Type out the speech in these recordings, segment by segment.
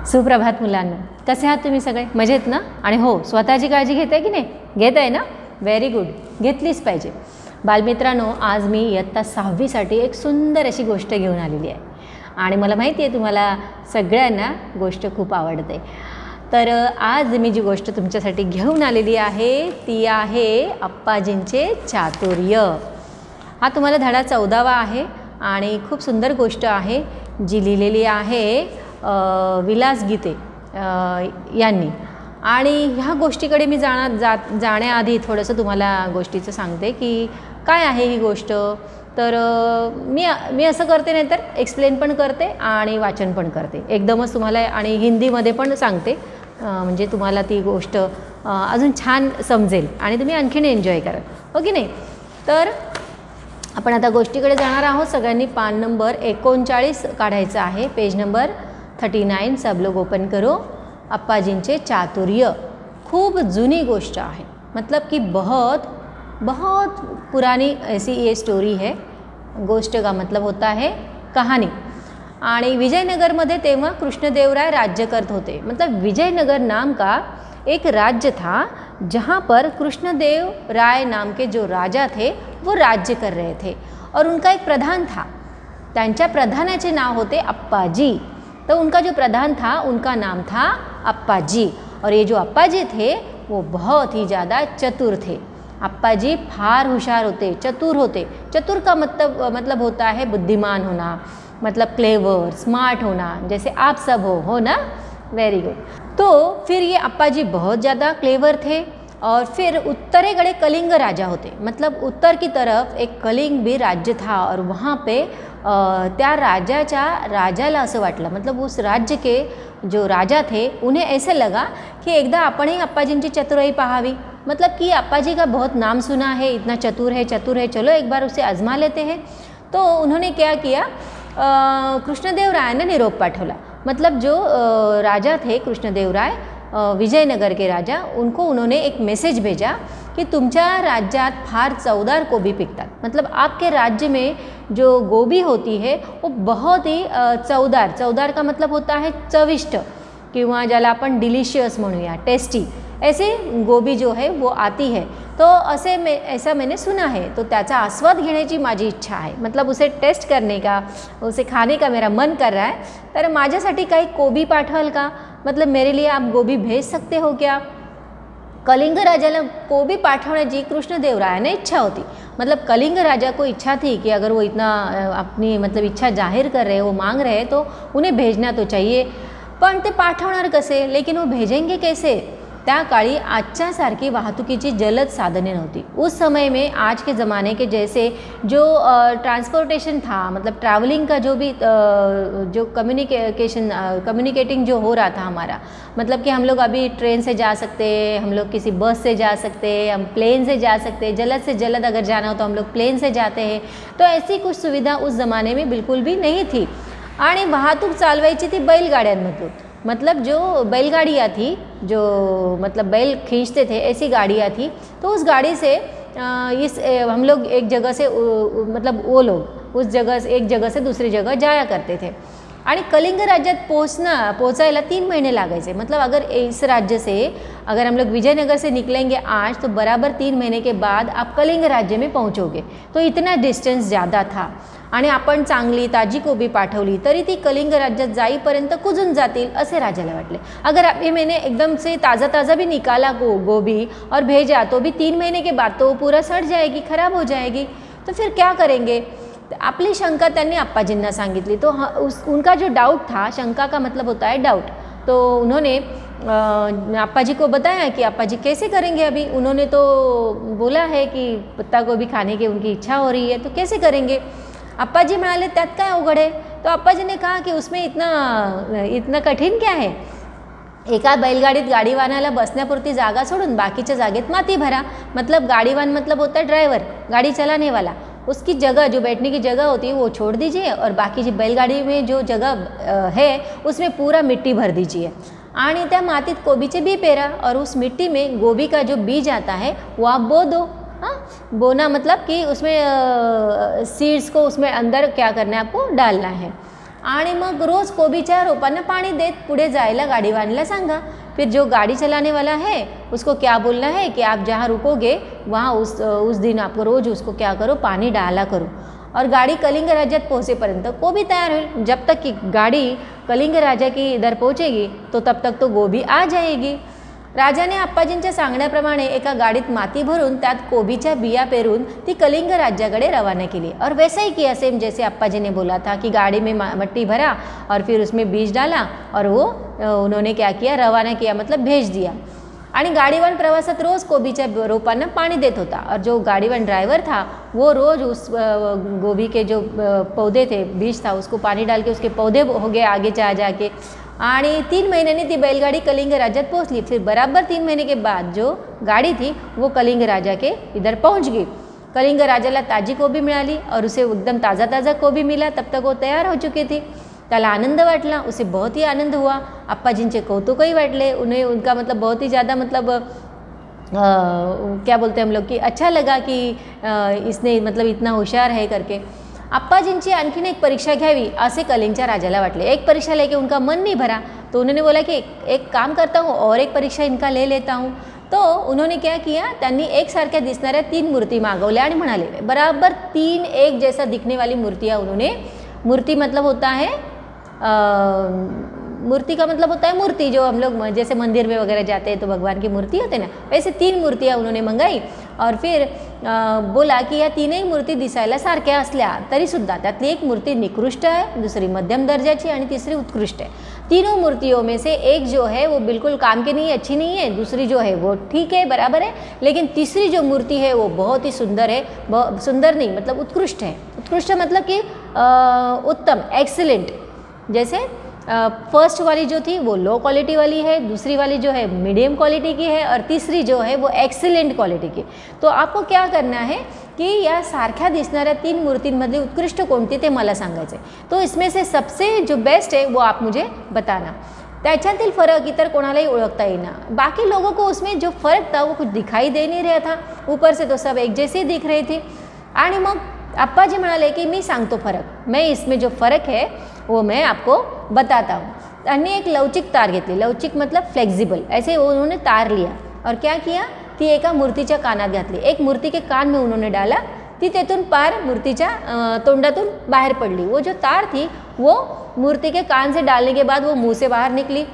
सुप्रभात मुलांना, कसे आहात तुम्ही सगळे? मजेत ना? आणि हो, स्वतःची काळजी घेताय की नाही? घेत आहे ना? व्हेरी गुड, घेतलीच पाहिजे. बालमित्रांनो, आज मी इयत्ता 6वीसाठी एक सुंदर अशी गोष्ट घेऊन आलेली आहे आणि मला माहिती आहे तुम्हाला सगळ्यांना गोष्ट खूप आवडते. तर आज मी जी गोष्ट तुमच्यासाठी घेऊन आलेली आहे ती आहे अप्पाजींचे चातुर्य. हा तुम्हाला धडा 14वा आहे आणि खूप सुंदर गोष्ट आहे जी लिहिलेली आहे विलास गीते यांनी. आणि ह्या गोष्टीकडे मी जाण्याआधी थोडंसं तुम्हाला गोष्टीचं सांगते की काय आहे ही गोष्ट. तर मी असं करते, नाही तर एक्सप्लेन पण करते आणि वाचन पण करते एकदमच तुम्हाला, आणि हिंदीमध्ये पण सांगते, म्हणजे तुम्हाला ती गोष्ट अजून छान समजेल आणि तुम्ही आणखीन एन्जॉय कराल, हो की नाही. तर आपण आता गोष्टीकडे जाणार आहोत. सगळ्यांनी पान नंबर 39 काढायचा आहे, पेज नंबर 39. सब लोग ओपन करो. अप्पाजींचे चातुर्य खूप जुनी गोष्ट आहे, मतलब कि बहुत बहुत पुरानी ऐसी ये स्टोरी है. गोष्ट का मतलब होता है कहानी. आणि विजयनगरमध्ये तेव्हा कृष्णदेवराय राज्य करत होते. मतलब विजयनगर नाम का एक राज्य था जहाँ पर कृष्णदेव राय नाम के जो राजा थे वो राज्य कर रहे थे और उनका एक प्रधान था. त्यांच्या प्रधानाचे नाव होते अप्पाजी. तो उनका जो प्रधान था उनका नाम था अप्पाजी. और ये जो अप्पाजी थे वो बहुत ही ज़्यादा चतुर थे. अप्पाजी फार होशियार होते, चतुर होते. चतुर का मतलब होता है बुद्धिमान होना, मतलब क्लेवर, स्मार्ट होना, जैसे आप सब हो ना. Very good. तो फिर ये अप्पाजी बहुत ज़्यादा क्लेवर थे. और फिर उत्तरेकडे कलिंग राजा होते, मतलब उत्तर की तरफ एक कलिंग भी राज्य था. और वहाँ पे त्या राजाला असं वाटलं, मतलब उस राज्य के जो राजा थे उन्हें ऐसे लगा कि एकदा आपण ही अप्पाजींची चतुराई पाहावी. मतलब कि अप्पाजी का बहुत नाम सुना है, इतना चतुर है, चलो एक बार उसे आजमा लेते हैं. तो उन्होंने क्या किया, कृष्णदेव राय ने निरोप पाठवला. मतलब जो राजा थे कृष्णदेव राय, विजयनगर के राजा, उनको उन्होंने एक मैसेज भेजा कि तुमच्या राज्यात फार चवदार गोबी पिकतात. मतलब आपके राज्य में जो गोभी होती है वो बहुत ही चवदार का मतलब होता है चविष्ट, किंवा ज्याला आपण डिलिशियस म्हणूया, टेस्टी, ऐसे गोभी जो है वो आती है. तो ऐसा मैंने सुना है, तो त्याचा आस्वाद घेण्याची माझी इच्छा आहे. मतलब उसे टेस्ट करने का, उसे खाने का मेरा मन कर रहा है. तर माझ्यासाठी काही गोभी पाठवाल का? मतलब मेरे लिए आप गोभी भेज सकते हो क्या? कलिंग राजाला गोभी पाठवण्याची कृष्णदेवरायाने इच्छा होती. मतलब कलिंग राजा को इच्छा थी कि अगर वो इतना अपनी मतलब इच्छा जाहिर कर रहे, वो मांग रहे, तो उन्हें भेजना तो चाहिए. पण ते पाठवणार कसे, लेकिन वो भेजेंगे कैसे? त्या काळी आजच्यासारखी वाहतुकीची जलद साधने नव्हती. उस समय में आज के ज़माने के जैसे जो ट्रांसपोर्टेशन था, मतलब ट्रैवलिंग का जो भी जो कम्युनिकेटिंग जो हो रहा था हमारा, मतलब कि हम लोग अभी ट्रेन से जा सकते हैं, हम लोग किसी बस से जा सकते हैं, हम प्लेन से जा सकते हैं, जल्द से जल्द अगर जाना हो तो हम लोग प्लेन से जाते हैं. तो ऐसी कुछ सुविधा उस ज़माने में बिल्कुल भी नहीं थी. आणि वाहतूक चालवायची ती बैलगाड्यांमधून, मतलब जो बैलगाड़ियाँ थी, जो मतलब बैल खींचते थे, ऐसी गाड़ियाँ थी. तो उस गाड़ी से हम लोग एक जगह से मतलब वो लोग उस जगह से एक जगह से दूसरी जगह जाया करते थे. आणि कलिंग राज्यात पहुँचायला 3 महीने लागायचे. मतलब अगर इस राज्य से अगर हम लोग विजयनगर से निकलेंगे आज, तो बराबर 3 महीने के बाद आप कलिंग राज्य में पहुँचोगे. तो इतना डिस्टेंस ज़्यादा था. आणि आपण चांगली ताजी गोबी पाठवली तरी ती कलिंग राज्यात जाईपर्यंत कुजून जातील असे राजाला वाटले. अगर अभी मैंने एकदम से ताज़ा भी निकाला गोभी और भेजा, तो भी 3 महीने के बाद तो पूरा सड़ जाएगी, ख़राब हो जाएगी. तो फिर क्या करेंगे? आपली शंका त्यांनी अप्पाजींना सांगितली. तो उनका जो डाउट था, शंका का मतलब होता है डाउट, तो उन्होंने अप्पाजी को बताया कि अप्पाजी कैसे करेंगे. अभी उन्होंने तो बोला है कि पत्ता गोभी खाने की उनकी इच्छा हो रही है, तो कैसे करेंगे. अप्पाजी म्हणाले त्यात काय अवघड आहे. तो अप्पाजी ने कहा कि उसमें इतना कठिन क्या है. एका बैलगाडीत गाडीवानाला बसण्यापुरती जागा सोडून बाकीच्या जागेत माती भरा. मतलब गाडीवान मतलब होता है ड्राइवर, गाड़ी चलाने वाला. उसकी जगह, जो बैठने की जगह होती है वो छोड़ दीजिए और बाकी जो बैलगाड़ी में जो जगह है उसमें पूरा मिट्टी भर दीजिए. आणि त्या मातीत गोबीचे बी पेरा और उस मिट्टी में गोभी का जो बीज आता है वो आप बो दो. हाँ, बोना मतलब कि उसमें सीड्स को उसमें अंदर क्या करना है, आपको डालना है. आणि मग रोज कोबीच्या रोपांना पाणी देत पुढे जायला गाडीवानला सांगा। फिर जो गाड़ी चलाने वाला है उसको क्या बोलना है कि आप जहाँ रुकोगे वहाँ उस दिन आपको रोज़ उसको क्या करो, पानी डाला करो। और गाड़ी कलिंग राज्यात पोहोचेपर्यंत गोभी तयार होईल। जब तक कि गाड़ी कलिंग राजा की इधर पहुँचेगी तो तब तक तो गोभी आ जाएगी। राजाने आप्पाजींच्या सांगण्याप्रमाणे एका गाडीत माती भरून त्यात कोबीच्या बिया पेरून ती कलिंग राज्याकडे रवाना केली। और वैसा ही किया सेम जैसे आप्पाजी ने बोला था कि गाड़ी में मट्टी भरा और फिर उसमें बीज डाला और वो उन्होंने क्या किया, रवाना किया, मतलब भेज दिया। आणि गाड़ीवान प्रवासात रोज़ कोबीच्या रोपांना पानी देत होता और जो गाड़ीवान ड्राइवर था वो रोज़ उस गोभी के जो पौधे थे, बीज था, उसको पानी डाल के उसके पौधे हो गए आगे जाके। आणि 3 महीन्यांनी ती बैलगाड़ी कलिंग राज्यात पहुँचली। फिर बराबर 3 महीने के बाद जो गाड़ी थी वो कलिंग राजा के इधर पहुँच गई। कलिंग राजाला ताजी कोबी मिळाली और उसे एकदम ताज़ा कोबी मिला। तब तक वो तयार हो चुकी थी। त्याला आनंद वाटला, उसे बहुत ही आनंद हुआ। आप्पाजींचे कौतुकही वाटले, उन्हें उनका मतलब बहुत ही ज़्यादा मतलब क्या बोलते हैं हम लोग कि अच्छा लगा कि इसने मतलब इतना होशियार है करके। आप्पाजींची आणखीन एक परीक्षा घ्यावी असे कलिंगच्या राजाला वाटले। एक परीक्षा लेके उनका मन नहीं भरा तो उन्होंने बोला कि एक काम करता हूँ और एक परीक्षा इनका ले लेता हूँ। तो उन्होंने क्या किया, त्यांनी एक सारख्या दिसणाऱ्या 3 मूर्ति मागवल्या आणि म्हणाले बराबर 3 एक जैसा दिखने वाली मूर्तियाँ उन्होंने, मूर्ति मतलब होता है मूर्ति का मतलब होता है मूर्ति, जो हम लोग जैसे मंदिर में वगैरह जाते हैं तो भगवान की मूर्ति होते हैं ना, वैसे 3 मूर्तियाँ उन्होंने मंगाई। और फिर बोला की या 3ही मूर्ती दिसायला सारख्या असल्या तरीसुद्धा त्यातली एक मूर्ति निकृष्ट है, दूसरी मध्यम दर्जाची आणि तीसरी उत्कृष्ट है। तीनों मूर्तियों में से एक जो है वो बिल्कुल काम की नहीं है, अच्छी नहीं है, दूसरी जो है वो ठीक है, बराबर है, लेकिन तीसरी जो मूर्ति है वो बहुत ही सुंदर है। सुंदर नहीं मतलब उत्कृष्ट है। उत्कृष्ट मतलब कि उत्तम, एक्सीलेंट। जैसे फर्स्ट वाली जो थी वो लो क्वालिटी वाली है, दूसरी वाली जो है मीडियम क्वालिटी की है और तीसरी जो है वो एक्सीलेंट क्वालिटी की। तो आपको क्या करना है की या सारख्या दिसणाऱ्या 3 मूर्तींमधली उत्कृष्ट कोणती ते मला सांगायचे। तो इसमें से सबसे जो बेस्ट है वो आप मुझे बताना। त्याच्यातील फरक इतर कोणालाही ओळखता येईना। बाकी लोगों को उसमें जो फ़र्क था वो कुछ दिखाई दे नहीं रहा था, ऊपर से तो सब एक जैसे दिख रही थी। आणि मग आप्पाजी म्हणाले की मी सांगतो फ़र्क, मैं इसमें जो फ़र्क है वो मैं आपको बताता हूँ। त्यांनी एक लवचिक तार घेतली, लवचिक मतलब फ्लेक्सिबल, ऐसे उन्होंने तार लिया और क्या किया, ती एका मूर्तीच्या कानात घातली। एक मूर्ति के कान में उन्होंने डाला, ती तेथून पार मूर्तीच्या तोंडातून बाहर पडली। वो जो तार थी वो मूर्ति के कान से डालने के बाद वो मुंह से बाहर निकली।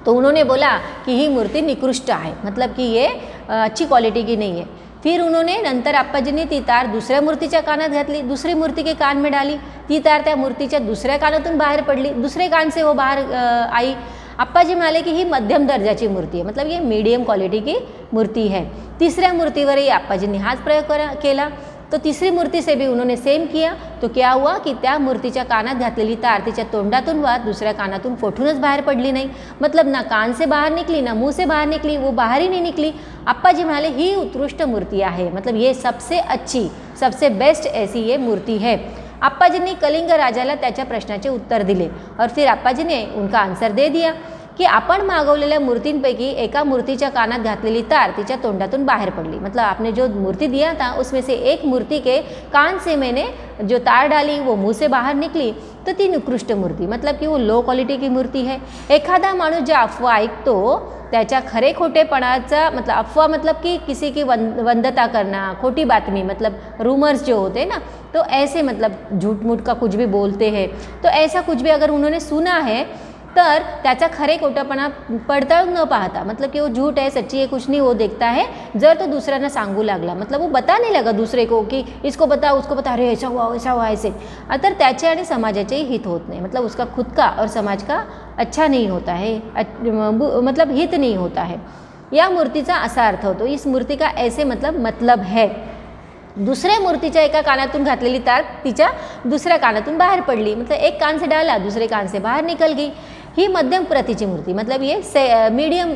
तो उन्होंने बोला कि ही मूर्ति निकृष्ट है, मतलब कि ये अच्छी क्वालिटी की नहीं है। फिर उन्होंने नंतर आप्पाजींनी ती तार दुसऱ्या मूर्तीच्या कानात घातली, दूसरी मूर्ति के कान में डाली, ती तार त्या मूर्तीच्या दुसऱ्या कानातून बाहर पडली, दूसरे कान से वो बाहर आई। आप्पाजी म्हणाले की ही मध्यम दर्जाची मूर्ति है, मतलब ये मीडियम क्वालिटी की मूर्ति है। तीसऱ्या मूर्तिवरही आप्पाजींनी हाच प्रयोग केला। तो तीसरी मूर्ति से भी उन्होंने सेम किया। तो क्या हुआ कि त्या मूर्तीच्या कानात घातलेली तार तिच्या तोंडातून वा दुसऱ्या कानातून कोठूनच बाहर पडली नाही, मतलब ना कान से बाहर निकली ना मुंह से बाहर निकली, वो बाहर ही नहीं निकली। आप्पाजी म्हणाले ही उत्कृष्ट मूर्ति है, मतलब ये सबसे अच्छी, सबसे बेस्ट ऐसी ये मूर्ति है। आप्पाजींनी कलिंग राजाला त्याच्या प्रश्नाचे उत्तर दिले और फिर आप्पाजी ने उनका आंसर दे दिया कि आपण मागवलेल्या मूर्तींपैकी एका मूर्तीच्या कानात घातलेली तार तिच्या तोंडातून बाहर पडली। मतलब आपने जो मूर्ति दिया था उसमें से एक मूर्ति के कान से मैंने जो तार डाली वो मुंह से बाहर निकली, तो ती निकृष्ट मूर्ति, मतलब कि वो लो क्वालिटी की मूर्ति है। एखादा माणूस जो अफवा ऐकतो त्याच्या खरे खोटेपणाचा, मतलब अफवा मतलब कि किसी की वंदता करना, खोटी बातमी, मतलब रूमर्स जो होते हैं ना, तो ऐसे मतलब झूठ मूठ का कुछ भी बोलते हैं। तो ऐसा कुछ भी अगर उन्होंने सुना है तर त्याचा खरे खोटेपणा पडताळून न पाहता, मतलब कि वो झूठ है सच्ची है कुछ नहीं वो देखता है। जर तो दूसऱ्यांना सांगू लागला, मतलब वो बताने लगा दूसरे को कि इसको बता उसको बता, अरे ऐसा हुआ ऐसे, तर त्याचे आणि समाजाचेही हित होत नाही, मतलब उसका खुद का और समाज का अच्छा नहीं होता है, मतलब हित नहीं होता है। या मूर्तीचा असा अर्थ होतो, इस मूर्ति का ऐसे मतलब है। दुसऱ्या मूर्तीच्या एका कानातून घातलेली तार तिच्या दुसऱ्या कानातून बाहर पडली, मतलब एक कान से डाला दूसरे कान से बाहर निकल गई। ही मध्यम प्रतीची मूर्ति, मतलब ये मीडियम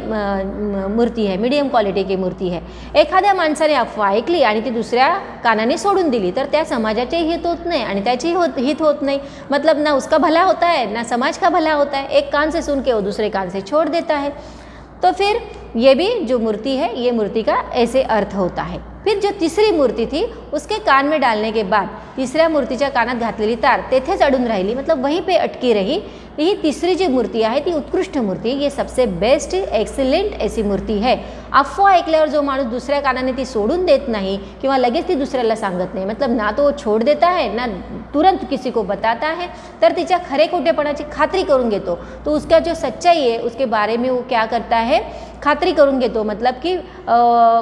मूर्ति है, मीडियम क्वालिटी की मूर्ति है। एखाद्या माणसाने अफवा ऐकली आणि ती दुसऱ्या कानाने सोडून दिली तर त्या समाजाचे हित होत नाही आणि त्याची हित होत नाही, मतलब ना उसका भला होता है ना समाज का भला होता है। एक कान से सुन के वो दूसरे कान से छोड़ देता है। तो फिर ये भी जो मूर्ति है ये मूर्ति का ऐसे अर्थ होता है। फिर जो तिसरी मूर्ती थी उसके कान में डालने के बाद तिसऱ्या मूर्तीच्या कानात घातलेली तार तेथेच अडून राहिली, मतलब वहीं पे अटकी रही। ही तिसरी जी मूर्ती आहे ती उत्कृष्ट मूर्ती, ये सबसे बेस्ट एक्सलेंट ऐसी मूर्ती है। अफवा ऐकल्यावर जो माणूस दुसऱ्या कानाने ती सोडून देत नाही किंवा लगेच ती दुसऱ्याला सांगत नाही, मतलब ना तो छोड़ देता है ना तुरंत किसी को बताता है, तर तिच्या खरे खोटेपणाची खात्री करून घेतो। तो उसका जो सच्चाई है उसके बारे में वो क्या करता है, खात्री करून घेतो, मतलब कि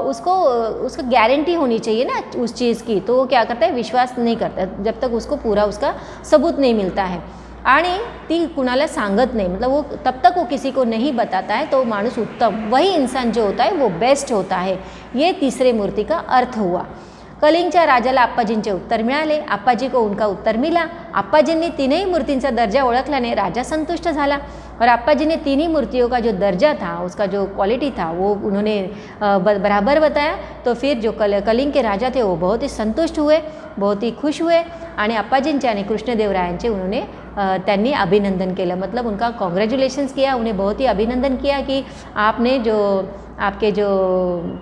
उसको गारंटी होनी चाहिए ना उस चीज़ की, तो वो क्या करता है, विश्वास नहीं करता जब तक उसको पूरा उसका सबूत नहीं मिलता है। आणि ती कुणाला सांगत नाही, मतलब वो तब तक वो किसी को नहीं बताता है, तो माणूस उत्तम, वही इंसान जो होता है वो बेस्ट होता है। ये तीसरे मूर्ति का अर्थ हुआ। कलिंगच्या राजाला आप्पाजींचे उत्तर मिळाले, आप्पाजी को उनका उत्तर मिला। आप्पाजींनी तीनही मूर्तिंचा दर्जा ओळखल्याने राजा संतुष्ट झाला और आप्पाजी ने तीनों मूर्तियों का जो दर्जा था, उसका जो क्वालिटी था वो उन्होंने बराबर बताया। तो फिर जो कलिंग के राजा थे वो बहुत ही संतुष्ट हुए, बहुत ही खुश हुए आणि आप्पाजींचे आणि कृष्णदेवरायांचे उन्होंने त्यांनी अभिनंदन केलं, मतलब उनका कॉन्ग्रेचुलेशंस किया, उन्हें बहुत ही अभिनंदन किया कि आपने जो आपके जो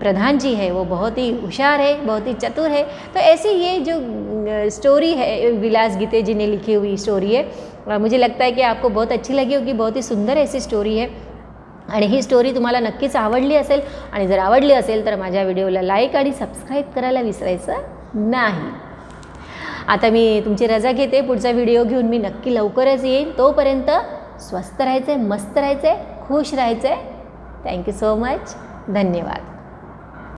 प्रधान जी है वो बहुत ही होशियार है, बहुत ही चतुर है। तो ऐसी ये जो स्टोरी है विलास गीते जी ने लिखी हुई स्टोरी है, मुझे लगता है कि आपको बहुत अच्छी लगी होगी, बहुत ही सुंदर ऐसी स्टोरी है आणि ही स्टोरी तुम्हाला नक्कीच आवडली असेल आणि जर आवडली असेल तर माझ्या व्हिडिओला लाईक आणि सबस्क्राईब करायला विसरायचं नाही। आता मी तुमची रजा घेते, पुढचा व्हिडिओ घेऊन मी नक्की लवकरच येईन। तोपर्यंत स्वस्थ राहायचं आहे, मस्त राहायचं आहे, खुश राहायचं आहे। थँक्यू सो मच, धन्यवाद।